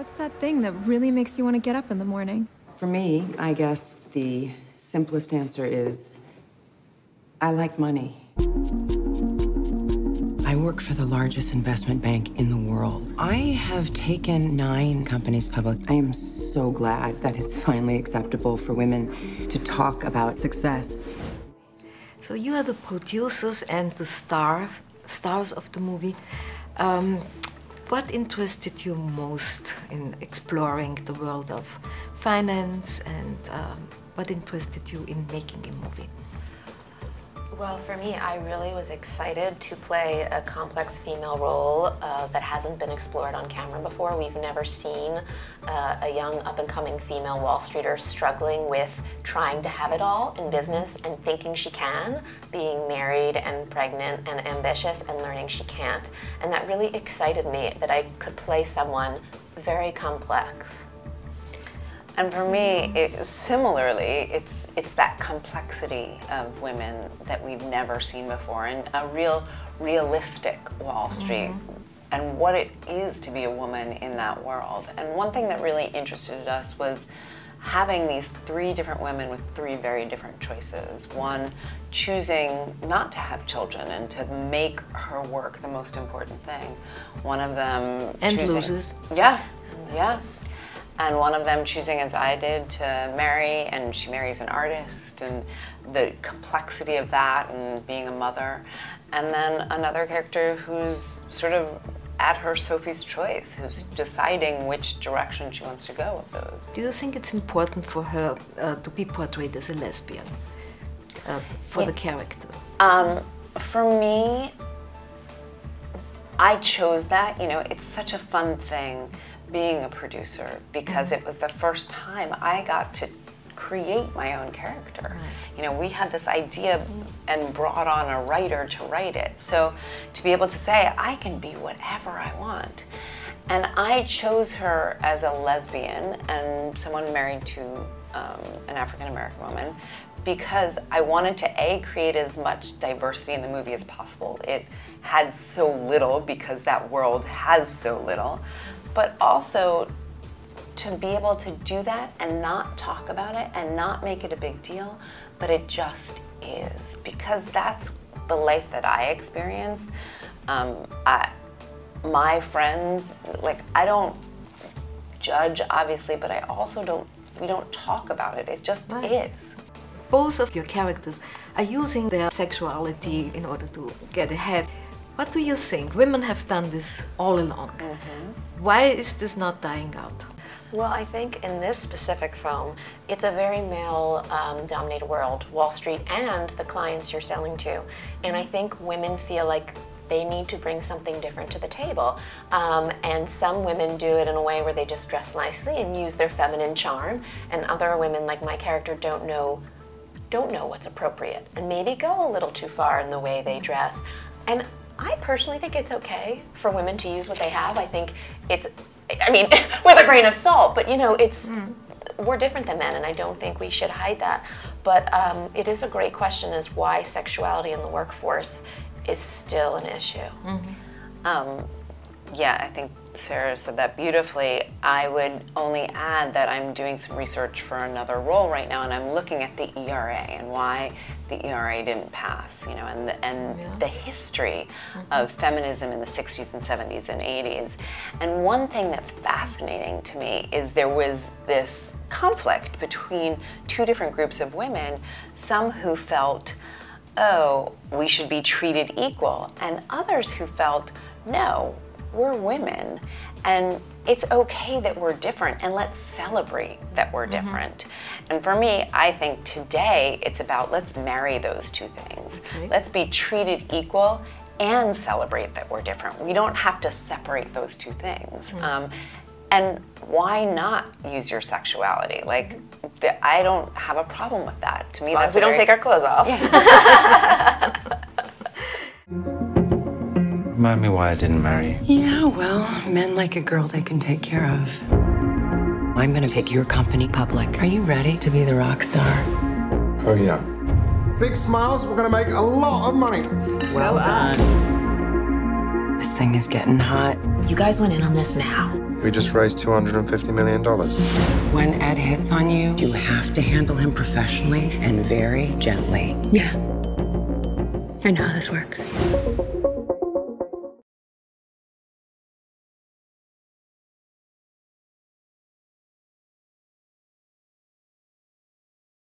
What's that thing that really makes you want to get up in the morning? For me, I guess the simplest answer is I like money. I work for the largest investment bank in the world. I have taken 9 companies public. I am so glad that it's finally acceptable for women to talk about success. So you are the producers and the stars of the movie. What interested you most in exploring the world of finance, and what interested you in making a movie? Well, for me, I really was excited to play a complex female role that hasn't been explored on camera before. We've never seen a young up-and-coming female Wall Streeter struggling with trying to have it all in business and thinking she can, being married and pregnant and ambitious and learning she can't. And that really excited me, that I could play someone very complex. And for me, similarly, it's that complexity of women that we've never seen before, and a realistic Wall Street, and what it is to be a woman in that world. And one thing that really interested us was having these 3 different women with 3 very different choices. One choosing not to have children and to make her work the most important thing. One of them loses. Yeah, yes. And one of them choosing, as I did, to marry, and she marries an artist, and the complexity of that, and being a mother. And then another character who's sort of at her Sophie's choice, who's deciding which direction she wants to go with those. Do you think it's important for her to be portrayed as a lesbian, for the character? For me, I chose that. You know, it's such a fun thing being a producer, because it was the first time I got to create my own character. Right. You know, we had this idea and brought on a writer to write it. So to be able to say, I can be whatever I want. And I chose her as a lesbian and someone married to an African-American woman, because I wanted to create as much diversity in the movie as possible. It had so little because that world has so little, but also to be able to do that and not talk about it and not make it a big deal, but it just is, because that's the life that I experience. My friends, like, I don't judge, obviously, but I also we don't talk about it. It just is. Both of your characters are using their sexuality in order to get ahead. What do you think? Women have done this all along. Why is this not dying out? Well, I think in this specific film, it's a very male-dominated world, Wall Street and the clients you're selling to. And I think women feel like they need to bring something different to the table. And some women do it in a way where they just dress nicely and use their feminine charm. And other women, like my character, don't know what's appropriate and maybe go a little too far in the way they dress. And I personally think it's okay for women to use what they have. I think it's, I mean, with a grain of salt, but you know, we're different than men, and I don't think we should hide that. But it is a great question as why sexuality in the workforce is still an issue. Yeah, I think Sarah said that beautifully. I would only add that I'm doing some research for another role right now, and I'm looking at the ERA and why the ERA didn't pass, you know, and the history of feminism in the 60s and 70s and 80s. And one thing that's fascinating to me is there was this conflict between 2 different groups of women, some who felt, oh, we should be treated equal, and others who felt, no, we're women, and it's okay that we're different, and let's celebrate that we're different. And for me, I think today it's about let's marry those 2 things. Let's be treated equal and celebrate that we're different. We don't have to separate those 2 things. And why not use your sexuality? Like, I don't have a problem with that. To me, that's we don't take our clothes off. Remind me why I didn't marry. Yeah, well, men like a girl they can take care of. I'm gonna take your company public. Are you ready to be the rock star? Oh, yeah. Big smiles, we're gonna make a lot of money. Well done. This thing is getting hot. You guys went in on this now. We just raised $250 million. When Ed hits on you, you have to handle him professionally and very gently. Yeah. I know how this works.